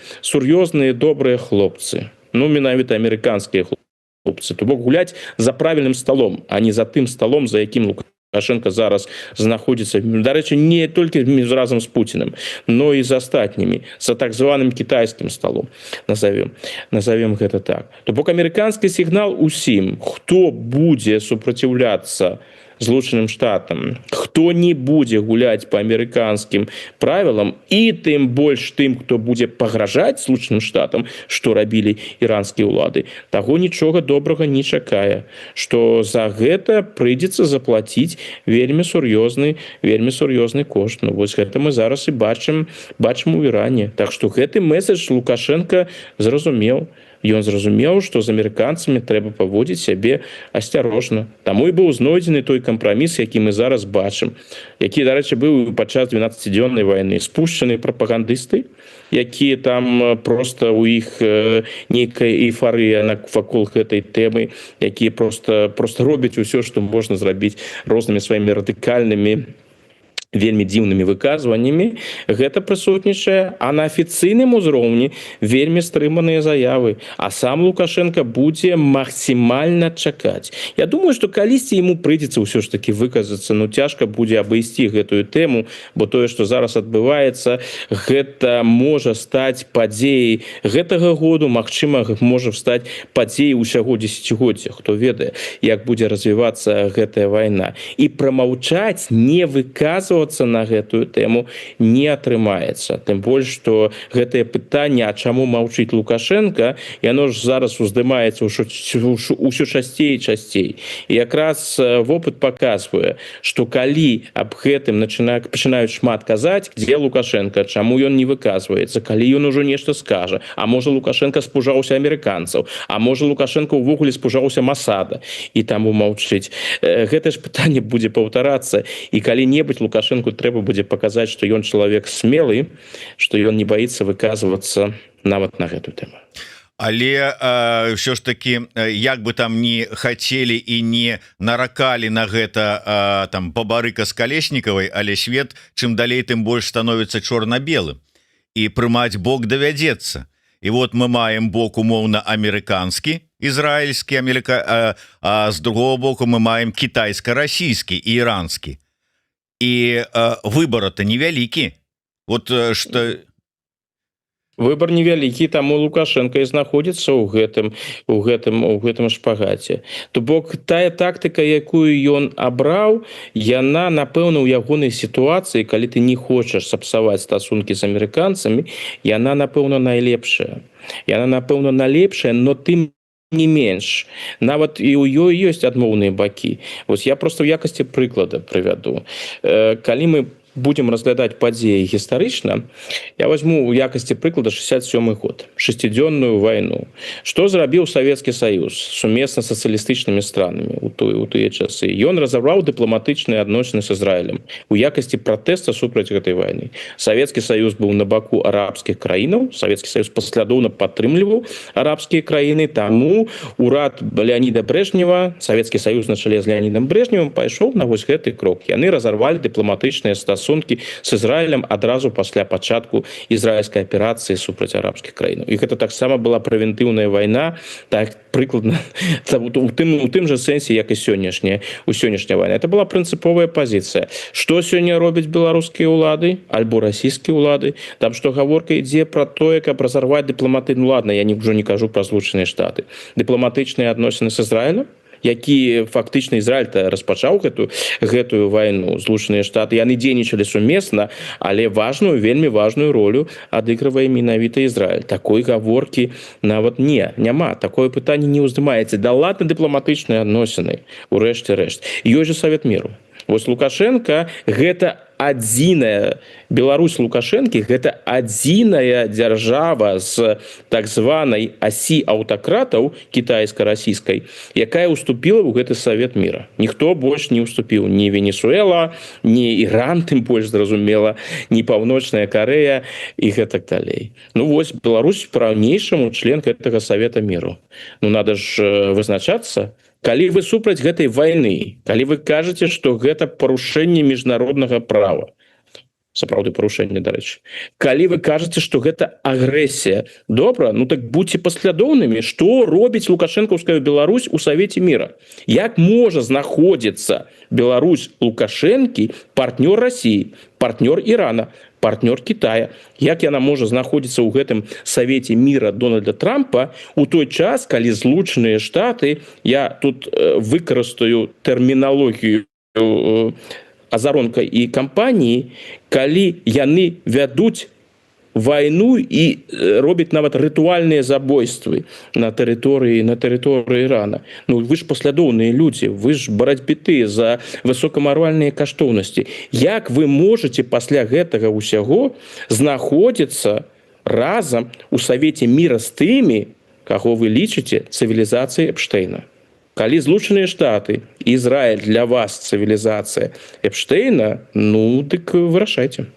добрыя хлопцы. Менавіта амерыканскія хлопцы. То бок гуляць за правільным сталом, а не за тым сталом, за якім Лукашенко зараз знаходзіцца. Дарэчы, не толькі разам з Пуціным, но і з астатнімі, за так званым кітайскім сталом. Назовем гэта так. То бок амерыканскі сігнал усім, хто будзе супраціўляцца Злучаным Штатам, хто не будзе гуляць па амерыканскім правілам, і тым больш тым, хто будзе пагражаць Злучаным Штатам, што рабілі іранскія ўлады, таго нічога добрага не чакае, што за гэта прыйдзецца заплаціць вельмі сур'ёзны кошт. Вось гэта мы зараз і бачым у Іране. Так што гэты меседж Лукашенко зразумеў. Ён зразумеў, што з амерыканцамі трэба паводзіць сябе асцярожна. Таму і быў знойдзены той кампраміс, які мы зараз бачым, які, дарэчы, быў падчас 12-дзённай вайны. Спушчаны прапагандысты, якія там проста у іх нейкая эйфарыя вакол гэтай тэмы, якія проста робяць усё, што можна зрабіць рознымі сваімі радыкальнымі вельмі дзіўнымі выказваннямі, гэта прысутнічае, а на афіцыйным узроўні вельмі стрыманыя заявы, а сам Лукашенко будзе максімальна чакаць. Я думаю, што калісьці ему прыйдзецца ўсё ж таки выказацца, но цяжка будзе абысці гэтую тэму, бо тое, што зараз адбываецца, гэта можа стаць падзеяй гэтага году, магчыма, можа стаць падзеяй усяго дзесяцігоддзя, хто ведае, як будзе развівацца гэтая вайна. І прамаўчаць, не выказваць на гэтую тэму не атрымаецца. Тым больш, што гэтае пытанне, а чаму маўчыць Лукашенко, яно ж зараз уздымаецца ўсё часцей і часцей. І якраз вопыт паказвае, што калі аб гэтым пачынаюць шмат казаць, дзе Лукашенко, чаму ён не выказваецца, калі ён ужо нешта скажа, а можа Лукашенко спужаўся амерыканцаў, а можа Лукашенко ўвогуле спужаўся Масада і таму маўчыць. Гэта ж пытанне будзе паўтарацца, і калі-небудзь Лукашенко трэба будзе паказаць, што ён чалавек смелы, што ён не баіцца выказвацца нават на гэтую тэму. Але ўсё ж таки, як бы там не хацелі і не наракалі на гэта там Бабарыка з Калеснікавай, але свет чым далей, тым больш становіцца чорна-белым, і прымаць бок давядзецца. І вот мы маем бок умоўна амерыканскі, ізраільскі, а з другого боку мы маем кітайска-расійскі і іранскі. І выбор-то невялікі. Вот што... Выбор невялікі, таму Лукашенко і знаходзіцца ў гэтым шпагаце. То бок тая тактыка, якую ён абраў, яна, напэўна, ў ягонай сітуацыі, калі ты не хочаш сапсаваць стасункі з амерыканцамі, яна, напэўна, найлепшая. Яна, напэўна, найлепшая, но тым не менш. Нават і ў ёй ёсць адмоўныя бакі. Вось я просто ў якасці прыклада прывяду. Калі мы будем разглядаць падзеі гістарычна, я возьму ў якасці прыклада 67 год, шестидзённую вайну. Што зрабіў Савецкі Саюз сумесна з сацыялістычнымі странамі у тыя часы? Ён разарваў дыпламатычныя адносіны з Ізраілем у якасці пратэста супраць гэтай вайны. Савецкі Саюз быў на баку арабскіх краінаў, Савецкі Саюз паслядоўна падтрымліваў арабскія краіны, таму урад Леаніда Брэжнева, Савецкі Саюз на чале з Леанідам Брэжневым пайшоў на вось гэты крок. Яны разарвалі дыпламатычныя стасункі з Ізраілем адразу пасля пачатку ізраільскай аперацыі супраць арабскіх краінаў. І гэта таксама была прэвентыўная вайна, так прыкладна у тым жа сэнсе, як і сённяшняя вайна. Это была прынцыповая пазіцыя. Што сёння робяць беларускія ўлады альбо расійскія ўлады? Там што гаворка ідзе пра тое, каб разарваць дыпламатычныя, ладна, я ўжо не кажу пра Злучаныя Штаты. Дыпламатычныя адносіны з Ізраілем, які фактычна Ізраіль распачаў гэтую вайну. Злучаныя Штаты, яны дзейнічалі сумесна, але вельмі важную ролю адыгрывае менавіта Ізраіль. Такой гаворкі нават няма. Такое пытанне не ўздымаецца. Да ладна дыпламатычныя адносіны, у рэшце рэшт. Ёсць жа Савет міру. Вось Лукашенко гэта адзіная, Беларусь Лукашэнкі гэта адзіная дзяржава з так званай асі аўтакратаў кітайска-расійскай, якая ўступіла ў гэты Савет міра. Ніхто больш не ўступіў, ні Венесуэла, ні Іран, тым больш зразумела, ні Паўночная Карэя і гэтак далей. Ну вось Беларусь па-ранейшаму член гэтага Савета міру. Ну надо ж вызначацца. Калі вы супраць гэтай вайны, калі вы кажаце, што гэта парушэнне міжнароднага права, сапраўды парушэнне, дарэчы, калі вы кажаце, што гэта агрэсія, добра, ну так будьце паслядоўнымі, што робіць лукашэнкаўская Беларусь у Савеце міра? Як можа знаходзіцца Беларусь Лукашэнкі партнёр Расіі, партнёр Ірана, партнёр Китая? Як яна можа знаходзіцца ў гэтым Савеце міра Дональда Трампа у той час, калі Злучаныя Штаты, я тут выкарыстаю тэрміналогію Азаронка і кампаніі, калі яны вядуць вайну і робяць нават рытуальныя забойствы на тэрыторыі Ірана. Ну вы ж паслядоўныя людзі, вы ж барацьбіты за высокамаральныя каштоўнасці. Як вы можаце пасля гэтага ўсяго знаходзіцца разам у Савеце міра з тымі, каго вы лічыце цывілізацыяй Эпштейна? Калі Злучаныя Штаты, Ізраіль для вас цывілізацыя Эпштейна, ну дык вырашайце.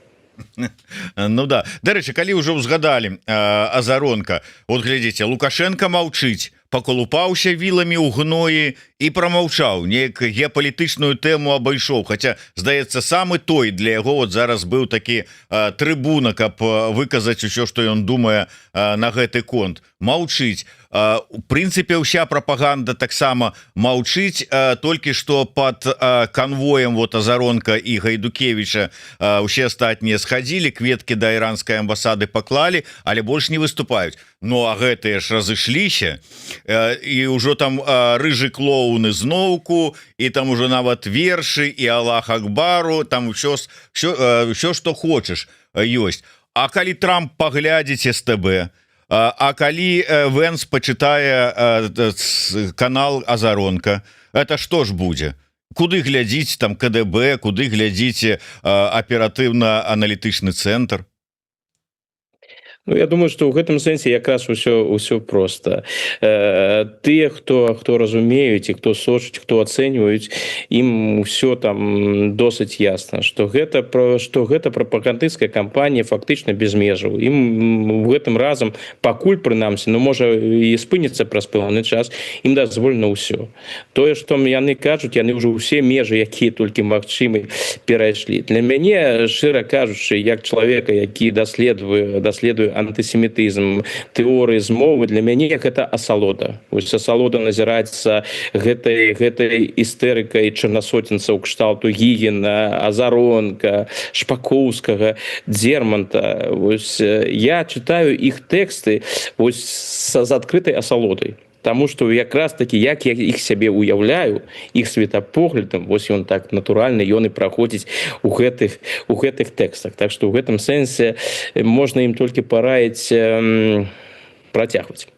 Ну да. Дарэчы, калі ўжо ўзгадалі Азаронка, вот глядзіце, Лукашенко маўчыць, паколупаўся віламі ў гноі і прамаўчаў, неяк геапалітычную тэму абайшоў, хаця здаецца самы той для яго вот зараз быў такі трыбуна, каб выказаць усё, што ён думае на гэты конт. Маўчыць. У прынцыпе, ўся прапаганда таксама маўчыць, толькі што под канвоем вот Азаронка і Гайдукевіча усе астатнія схадзілі, кветкі да іранскай амбасады паклалі, але больш не выступаюць. Ну а гэтыя ж разышліся, і ўжо там рыжы клоуны зноўку, і там ужо нават вершы і Аллах Акбару, там ўсё што хочаш ёсць. А калі Трамп паглядзіць СТБ, а калі Вэнс пачытае канал Азаронка, это што ж будзе? Куды глядзіць там КДБ, куды глядзіце аператыўна-аналітычны цэнтр? Ну, я думаю, што ў гэтым сэнсе якраз усё проста. Тыя, хто разумеюць і хто сочыць, хто ацэньваюць, ім усё там досыць ясна, што гэта прапагандысцкая кампанія фактычна без межаў. Ім гэтым разам пакуль прынамсі, ну можа і спыніцца праз пэўны час, ім дазволена ўсё. Тое, што яны кажуць, яны ўжо ўсе межы, якія толькі магчымы, перайшлі. Для мяне, шчыра кажучы, як чалавека, які даследуе антысемітызм, тэорыі змовы, для мяне гэта асалода. Вось асалода назіраецца гэтай істэрыкай чарнасоценцаў кшталту Гігіна, Азаронка, Шпакоўскага, Дзерманта. Вось я чытаю іх тэксты вось з адкрытай асалодай. Таму што якраз такі, як я іх сябе уяўляю, іх светапоглядам, вось ён так натуральна, ён і праходзіць у гэтых тэкстах. Так што ў гэтым сэнсе можна ім толькі параіць працягваць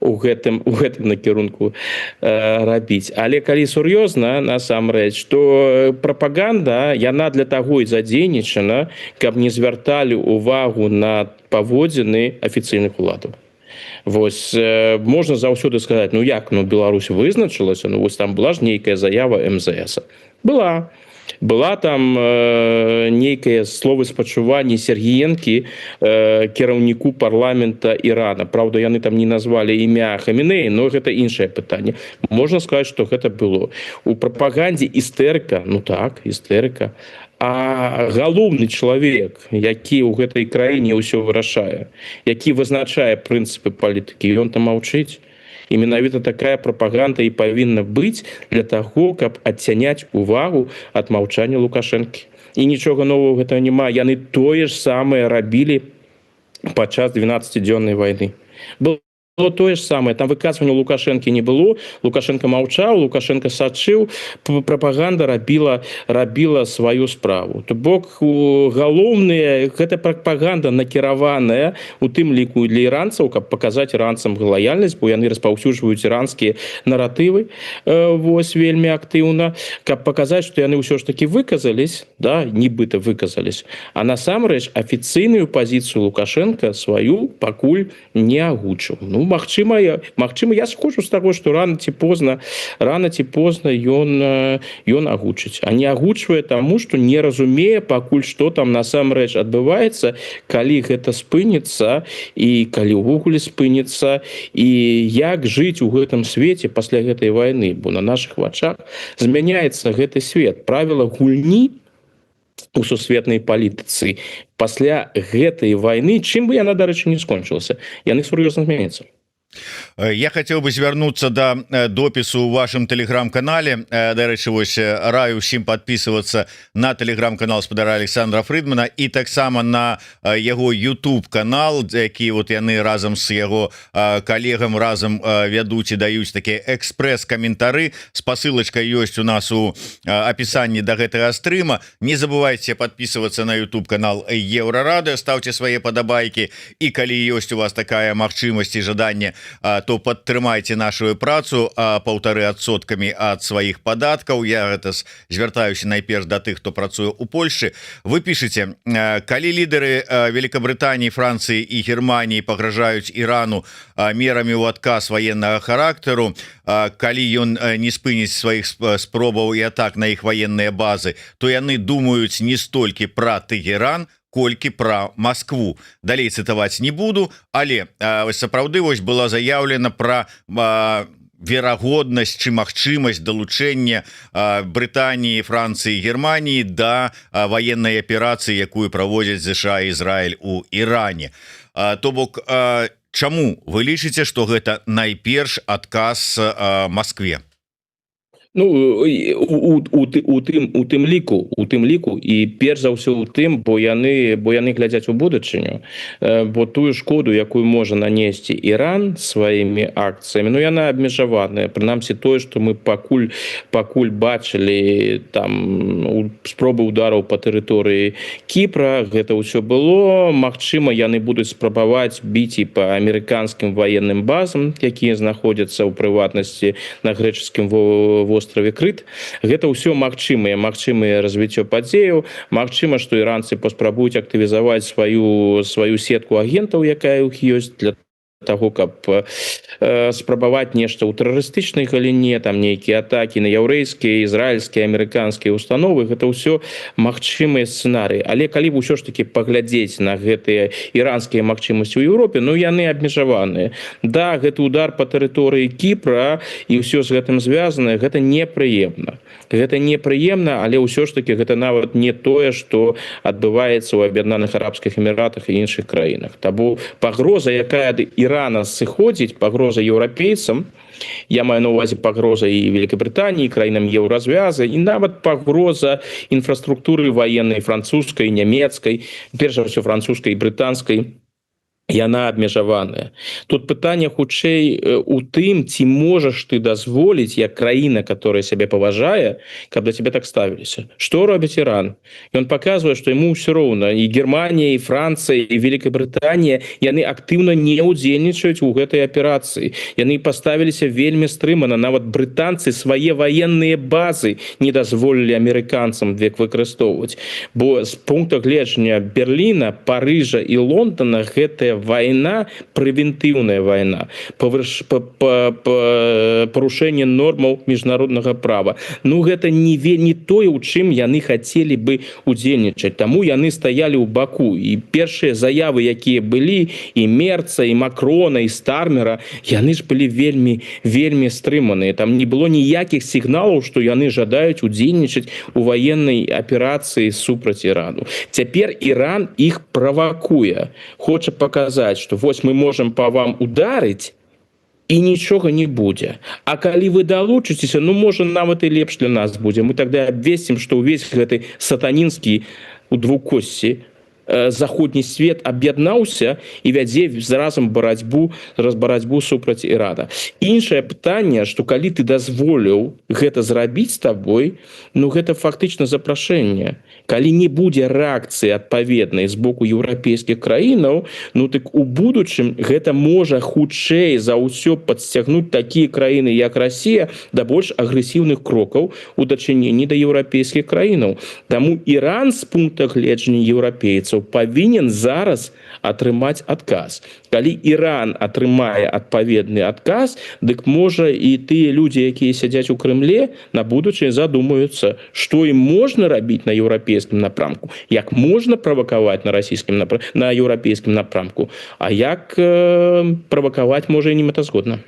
у гэтым накірунку рабіць. Але калі сур'ёзна, насамрэч, што прапаганда, яна для таго і задзейнічана, каб не звярталі ўвагу на паводзіны афіцыйных уладаў. Вось можна заўсёды сказаць, ну як, ну Беларусь вызначылася, ну вось там была ж нейкая заява МЗС. Была там нейкае словы спачуванні Сергіенкі кіраўніку парламента Ірана. Праўда, яны там не назвалі імя Хамінеі, но гэта іншае пытанне. Можна сказаць, што гэта было. У прапагандзе істэрыка, ну так, істэрыка. А галоўны чалавек, які ў гэтай краіне ўсё вырашае, які вызначае прынцыпы палітыкі, ён там маўчыць. І менавіта такая прапаганда і павінна быць для таго, каб адцяняць увагу ад маўчання Лукашэнкі. І нічога нового гэтага няма. Яны тое ж самае рабілі падчас 12-дзённай вайны. Было тое ж самае, там выказвання Лукашэнкі не было, Лукашенко маўчаў, Лукашенко сачыў, прапаганда рабіла сваю справу. То бок галоўная, гэта прапаганда накіраваная у тым ліку для іранцаў, каб паказаць іранцам лаяльнасць, бо яны распаўсюджваюць іранскія наратывы вось вельмі актыўна, каб паказаць, што яны ўсё ж такі выказались, да, нібыта выказались, а насамрэч афіцыйную пазіцыю Лукашенко сваю пакуль не агучыў. Ну, магчыма, я схожу з таго, што рана ці позна ён агучыць. А не агучвае таму, што не разумее пакуль, што там насамрэч адбываецца, калі гэта спыніцца і калі ўвогуле спыніцца, і як жыць у гэтым свеце пасля гэтай вайны, бо на нашых вачах змяняецца гэты свет. Правіла гульні у сусветнай палітыцы пасля гэтай вайны, чым бы яна, дарэчы, не скончылася, яны сур'ёзна змяняцца. Я хотел бы звярнуцца да допісу ў вашым тэлеграм-канале. Дарэчы, вось раю ўсім подписываться на тэлеграм-канал спадара Александра Фрыдмана і таксама на яго YouTube канал, які вот яны разам з яго калегам разам вядуць і даюць такія экспрэс-каментары. Спасылачка ёсць у нас у апісанні да гэтага стрыма. Не забывайте подписываться на YouTube канал Еўрарадыё, ставьте свае падабайкі, і калі ёсць у вас такая магчымасць і жаданне, то падтрымайце нашу працу 1,5% ад сваіх падаткаў. Я гэта звяртаюся найперш да тых, хто працуе ў Польшчы. Вы пішаце, калі лідары Великабрытаніі, Францыі і Германіі пагражаюць Ірану мерамі ў адказ ваеннага характару, калі ён не спыніць сваіх спробаў і атак на іх ваенныя базы, то яны думаюць не столькі пра Тэгеран, колькі пра Маскву. Далей цытаваць не буду, але сапраўды вось была заяўлена пра верагоднасць ці магчымасць далучэння Брытаніі, Францыі, Германіі да ваеннай аперацыі, якую праводзяць ЗША і Ізраіль у Іране. То бок, чаму вы лічыце, што гэта найперш адказ Маскве? Ну у тым ліку і перш за ўсё у тым, бо яны глядзяць у будучыню, бо тую шкоду, якую можа нанесці Іран сваімі акцыямі, ну яна абмежаваная, прынамсі тое, што мы пакуль бачылі там спробы удараў па тэрыторыі Кіпра, гэта ўсё было. Магчыма, яны будуць спрабаваць біць і па амерыканскім ваенным базам, якія знаходзяцца ў прыватнасці на грэчаскім острове Крыт. Гэта ўсё магчымыя развіццё падзеяў. Магчыма, што іранцы паспрабуюць актывізаваць сваю сетку агентаў, якая ў іх ёсць, для таго, каб спрабаваць нешта ў тэрарыстычнай галіне, там нейкія атакі на яўрэйскія, ізраільскія, амерыканскія установы. Гэта ўсё магчымыя сцэнарыі. Але калі б усё ж такі паглядзець на гэтыя іранскія магчымасці ў Еўропе, ну яны абмежаваныя. Да, гэты удар па тэрыторыі Кіпра і ўсё з гэтым звязанае, гэта непрыемна. Гэта непрыемна, але ўсё ж такі гэта нават не тое, што адбываецца ў Аб'яднаных Арабскіх Эміратах і іншых краінах. Таму пагроза, якая ад Ірана сыходзіць, пагроза еўрапейцам, я маю на ўвазе пагроза і Великабрытаніі, краінам еўразвяза, і нават пагроза інфраструктуры ваеннай французскай, нямецкай, перш за ўсё французскай і брытанскай, яна абмежаваная. Тут пытанне хутчэй у тым, ці можаш ты дазволіць, як краіна, которая сябе паважае, каб да цябе так ставіліся. Што робіць Іран? Ён паказвае, што яму ўсё роўна. І Германія, і Францыя, і Великабрытанія, яны актыўна не ўдзельнічаюць у гэтай аперацыі. Яны паставіліся вельмі стрымана. Нават брытанцы свае ваенныя базы не дазволілі амерыканцам выкарыстоўваць. Бо з пункта гледжання Берліна, Парыжа і Лондона гэтая вайна, прэвентыўная вайна, парушэнне нормаў міжнароднага права. Ну гэта не тое, у чым яны хацелі бы удзельнічаць. Таму яны стаялі ў баку. І першыя заявы, якія былі, і Мерца, і Макрона, і Стармера, яны ж былі вельмі стрыманыя. Там не было ніякіх сігналаў, што яны жадаюць удзельнічаць у ваеннай аперацыі супраць Ірану. Цяпер Іран іх правакуе. Хоча паказаць, што вось мы можам па вам ударыць, і нічога не будзе. А калі вы далучыцеся, ну, можа, нават і лепш для нас будзе. Мы тогда абвесцім, што ўвесь гэты сатанінскі у двукосці заходні свет аб'яднаўся і вядзе разам барацьбу супраць Ірана. Іншае пытанне, што калі ты дазволіў гэта зрабіць з табой, ну гэта фактычна запрашэнне. Калі не будзе рэакцыі адпаведнай з боку еўрапейскіх краінаў, ну так у будучым гэта можа хутчэй за ўсё падсцягнуць такія краіны, як Расія, да больш агрэсіўных крокаў у дачыненні да еўрапейскіх краінаў. Таму Іран з пункта гледжання еўрапейцаў павінен зараз атрымаць адказ. Калі Іран атрымае адпаведны адказ, дык можа і тыя людзі, якія сядзяць у Крэмле, на будучае задумаюцца, што ім можна рабіць на еўрапейскім напрамку, як можна правакаваць на еўрапейскім напрамку, а як правакаваць можа і немэтазгодна.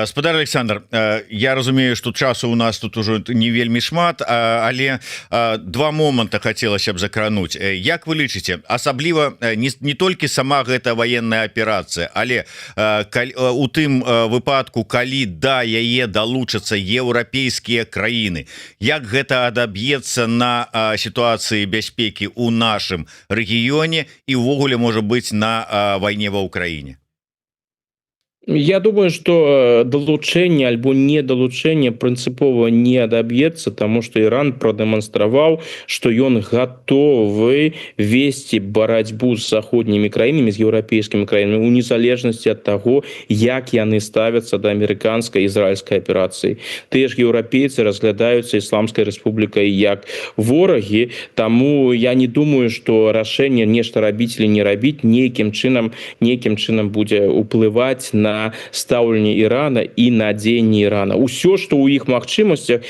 Спадар Александр, я разумею, што часу у нас тут ужо не вельмі шмат, але два моманта хацелася б закрануць. Як вы лічыце, асабліва не толькі сама гэта ваенная аперацыя, але у тым выпадку, калі да яе далучацца еўрапейскія краіны, як гэта адаб'ецца на сітуацыі бяспекі ў нашым рэгіёне і ўвогуле можа быць на вайне ва Ўкраіне? Я думаю, што далучэнне альбо недалучэнне прынцыпова не адаб'ецца, таму што Іран прадэманстраваў, што ён гатовы весці барацьбу з заходнімі краінамі, з еўрапейскімі краінамі, у незалежнасці ад таго, як яны ставяцца да амерыканскай і ізраільскай аперацыі. Тыя ж еўрапейцы разглядаюцца Ісламскай рэспублікай як ворагі, таму я не думаю, што рашэнне нешта рабіць ці не рабіць нейкім чынам будзе ўплываць на стаўленне Ірана і на дзеянні Ірана. Усё, што ў іх магчымасцях,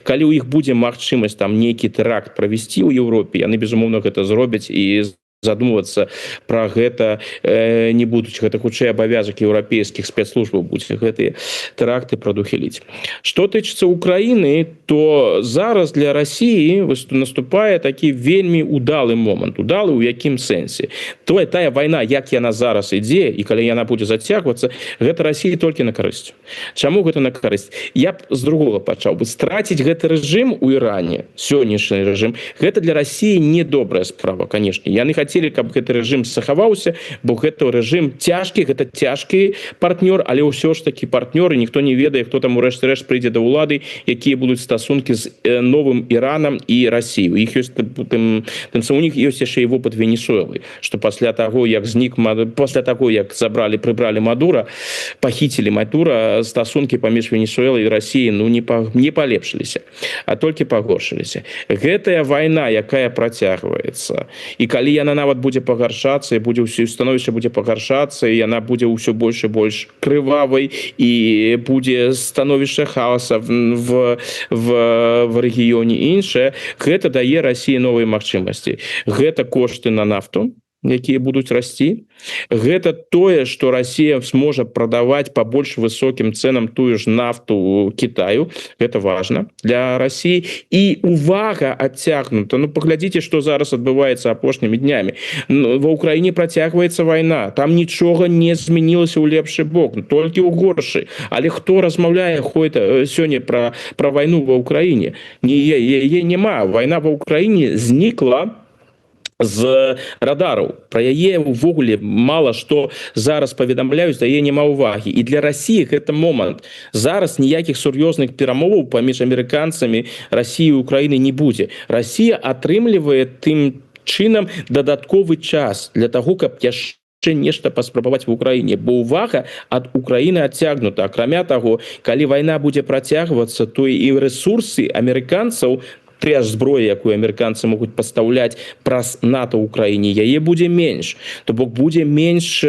калі ў іх будзе магчымасць там нейкі тэракт правесці ў Еўропе, яны, безумоўна, гэта зробяць і задумываться про гэта не будуць. Гэта хутчэй абавязак еўрапейскіх спецслужбаў будзе гэтыя тэракты прадухіліць. Што тычыцца Украіны, то зараз для Расіі наступае такі вельмі удалы момант. Удалы ў якім сэнсе? Тая вайна, як яна зараз ідзе, і калі яна будзе зацягвацца, гэта Расіі толькі на карысць. Чаму гэта на карысць? Я б з другога пачаў бы. Страціць гэты рэжым у Іране, сённяшні рэжым, гэта для Расіі не добрая справа, канешне. Яны хацелі, каб гэты рэжым захаваўся, бо гэта рэжым цяжкі, гэта цяжкі партнёр, але ўсё ж такі партнёр, і ніхто не ведае, хто там у рэшт прыйдзе да ўлады, якія будуць стасункі з новым Іранам і Расіяй. У них ёсць яшчэ і вопыт Венесуэлы, што пасля таго, як забралі, прыбралі Мадура, пахіцілі Мадура, стасункі паміж Венесуэлай і Расіяй не палепшыліся, а толькі пагоршыліся. Гэтая вайна, якая працягваецца, і калі яна нават будзе пагаршацца, становішча будзе пагаршацца, і яна будзе ўсё больш і больш крывавай, і будзе становішча хаоса в рэгіёне іншае, гэта дае Расіі новыя магчымасці. Гэта кошты на нафту, якія будуць расці. Гэта тое, што Расія зможа прадаваць па больш высокім цэнам тую ж нафту Кітаю. Гэта важна для Расіі. І увага адцягнута. Паглядзіце, што зараз адбываецца апошнімі днямі. Ва ўкраіне працягваецца вайна. Там нічога не змянілася ў лепшы бок, толькі ў горшы. Але хто размаўляе сёння пра вайну ва ўкраіне? Яе няма. Вайна ва ўкраіне знікла з радараў. Пра яе ўвогуле мала што зараз паведамляюць, дае няма ўвагі. І для Расіі гэта момант. Зараз ніякіх сур'ёзных перамоваў паміж амерыканцамі Расіі і Украіны не будзе. Расія атрымлівае тым чынам дадатковы час для таго, каб яшчэ нешта паспрабаваць в Украіне, бо ўвага ад Украіны адцягнута. Акрамя таго, калі вайна будзе працягвацца, то і рэсурсы амерыканцаў, тая ж зброя, якую амерыканцы могуць пастаўляць праз НАТО ў Украіне, яе будзе менш. То бок будзе менш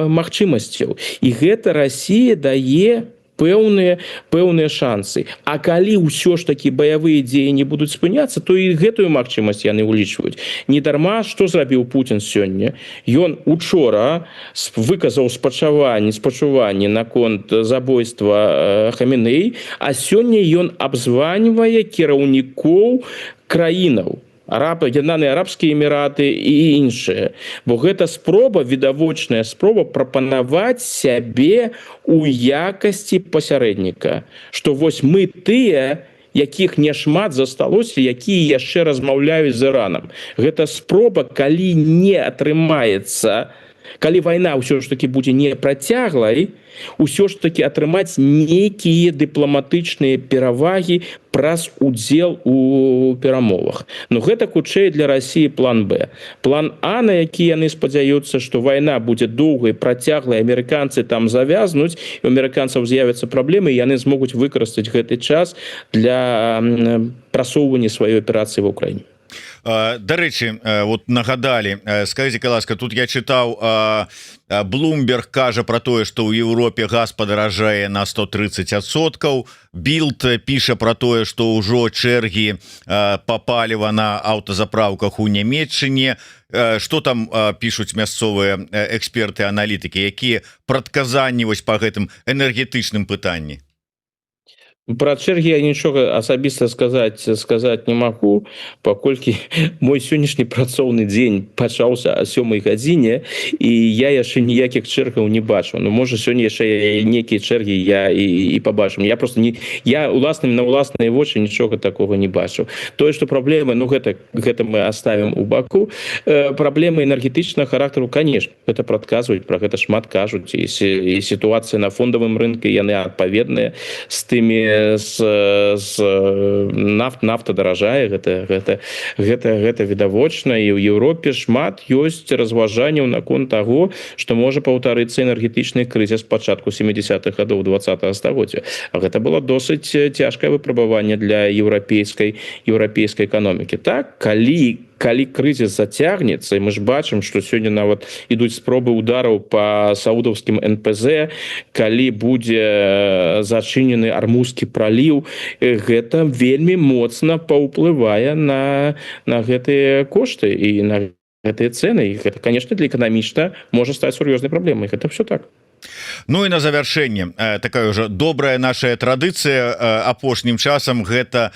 магчымасцяў. І гэта Расія дае пэўныя шансы. А калі ўсё ж такі баявыя дзеянні будуць спыняцца, то і гэтую магчымасць яны ўлічваюць. Недарма, што зрабіў Путін сёння? Ён учора выказаў спачуванні наконт забойства Хаменеі, а сёння ён абзванівае кіраўнікоў краінаў. Єднані Арабські Еміраты і іншыя. Бо гэта відавочная спроба прапанаваць сябе у якасці пасярэдніка. Што вось мы тыя, якіх няшмат засталося, якія яшчэ размаўляюць з Іранам. Гэта спроба, калі не атрымаецца, калі вайна ўсё ж такі будзе не працяглай, усё ж такі атрымаць нейкія дыпламатычныя перавагі праз удзел у перамовах. Но гэта хутчэй для Расіі план Б. План А, на які яны спадзяюцца, што вайна будзе доўгай, працяглай, амерыканцы там завязнуць, і у амерыканцаў з'явяцца праблемы, і яны змогуць выкарыстаць гэты час для прасоўвання сваёй аперацыі ва ўкраіне. Дарэчы, вот нагадалі, скажите, ласка, тут я чытаў, Bloomberg кажа про тое, што ў Еўропе газ падаражае на 130%, Bild піша про тое, што ўжо чэргі па паліва на аўтазапраўках у Нямецчыне. Што там пішуць мясцовыя эксперты, аналітыкі, якія прадказанні вось па гэтым энергетычным пытанні? Про чэргі я нічога асабіста сказаць не магу, паколькі мой сённяшні працоўны дзень пачаўся о 7 гадзіне, і я яшчэ ніякіх чэргаў не бачу. Ну, можа, сёння яшчэ нейкія чэргі я і пабачу. Я просто на ўласныя вочы нічога такога не бачу. Тое, што праблемы, гэта мы оставім у баку. Праблемы энергетычнага характару, конечно, гэта прадказваюць, пра гэта шмат кажуць, і сітуацыя на фондавым рынку, яны адпаведныя з тымі нафта даражае, гэта відавочна, і ў Еўропе шмат ёсць разважанняў наконт таго, што можа паўтарыцца энергетычны крызіс пачатку 70-х гадоў 20-го стагоддзя. А гэта было досыць цяжкае выпрабаванне для еўрапейскай эканомікі. Так, калі калі крызіс зацягнецца, і мы ж бачым, што сёння нават ідуць спробы удараў па саудаўскім НПЗ, калі будзе зачынены Армузскі праліў, гэта вельмі моцна паўплывае на гэтыя кошты і на гэтыя цэны. І гэта, конечно, для эканамічна можа стаць сур'ёзнай праблемай. Гэта все так. Ну і на завяршэнне такая ўжо добрая наша традыцыя апошнім часам гэта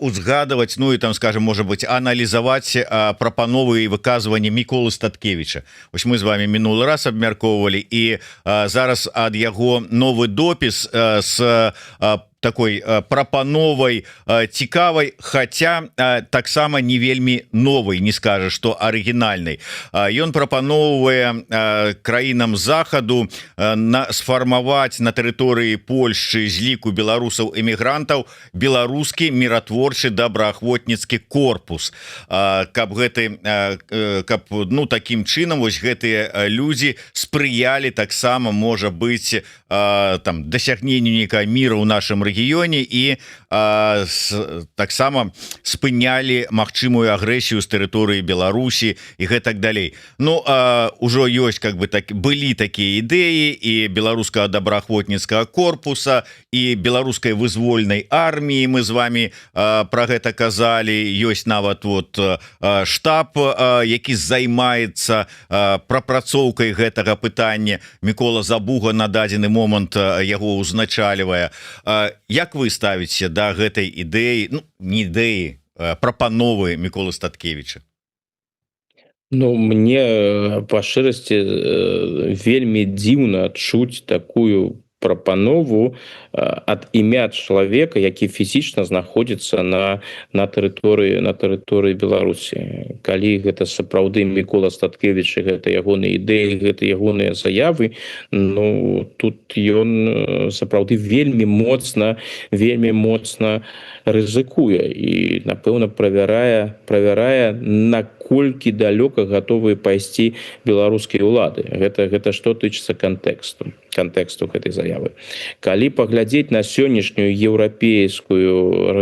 узгадываць, ну і там скажем, можа быть, аналізаваць прапановы і выказванні Міколы Статкевіча. Вось мы з вами мінулы раз абмяркоўвалі, і зараз ад яго новы допіс з такой прапановай цікавай, хаця таксама не вельмі новай, не скажа, што арыгінальнай. Ён прапаноўвае краінам захаду сфармаваць на тэрыторыі Польшчы з ліку беларусаў-эмігрантаў беларускі міратворчы добраахвотніцкі корпус, каб такім чынам вось гэтыя людзі спрыялі таксама, можа быць, там дасягненню нейкага міра ў нашым рэгіёне і таксама спынялі магчымую агрэсію з тэрыторыі Беларусі і гэтак далей. Ну ужо ёсць былі такія ідэі і беларускага добраахвотніцкага корпуса, і беларускай вызвольнай арміі. Мы з вами про гэта казалі. Ёсць нават штаб, які займаецца прапрацоўкай гэтага пытання. Мікола Забуга на дадзены момант яго узначальвае. Як вы ставіце да гэтай ідэі, ну не ідэі, прапановы Міколы Статкевіча? Ну, мне па шчырасці вельмі дзіўна чуць такую прапанову ад імя чалавека, які фізічна знаходзіцца на тэрыторыі Беларусі. Калі гэта сапраўды Мікола Статкевіч, гэта ягоныя ідэі, гэта ягоныя заявы, ну тут ён сапраўды вельмі моцна рызыкуе і, напэўна, правярае, наколькі далёка гатовыя пайсці беларускія ўлады. Гэта што тычыцца кантэксту гэтай заявы. Калі паглядзець на сённяшнюю еўрапейскую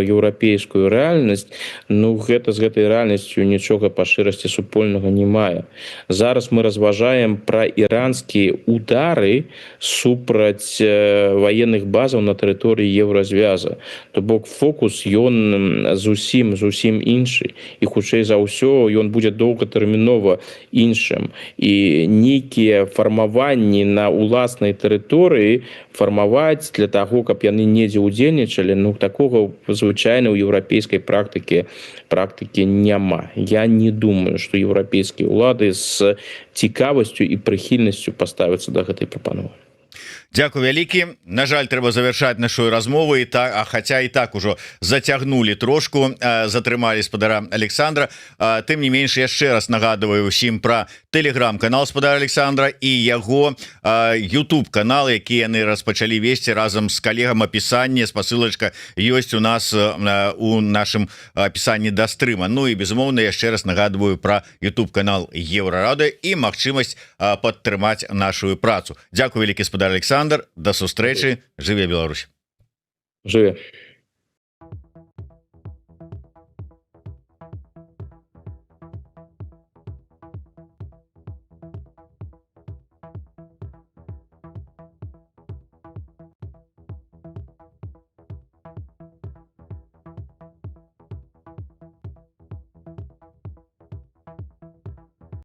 рэальнасць, ну гэта з гэтай рэальнасцю нічога па шчырасці супольнага не мае. Зараз мы разважаем пра іранскія удары супраць ваенных базаў на тэрыторыі Еўразвяза. То бок фокус ён зусім іншы, і хутчэй за ўсё ён будзе доўгатэрмінова іншым. І нейкія фармаванні на ўласнай тэрыторыі фармаваць для таго, каб яны недзе ўдзельнічалі, ну такога звычайна ў еўрапейскай практыкі няма. Я не думаю, што еўрапейскія ўлады з цікавасцю і прыхільнасцю паставяцца да гэтай прапановы. Дзякуй вялікі. На жаль, трэба завяршаць нашу размову, хаця і так ужо зацягнулі трошку, затрымалі спадара Александра. Тым не менш, яшчэ раз нагадываю ўсім пра тэлеграм-канал спадара Александра і яго YouTube-канал, які яны распачалі весці разам з калегам. Апісанне, спасылачка ёсць у нас у нашым апісанні да стрыма. Ну і, безумоўна, яшчэ раз нагадываю пра YouTube-канал Еўрарады і магчымасць падтрымаць нашу працу. Дзякуй вялікі, спадар Александр. До сустрэчы. Жыве Беларусь. Жыве.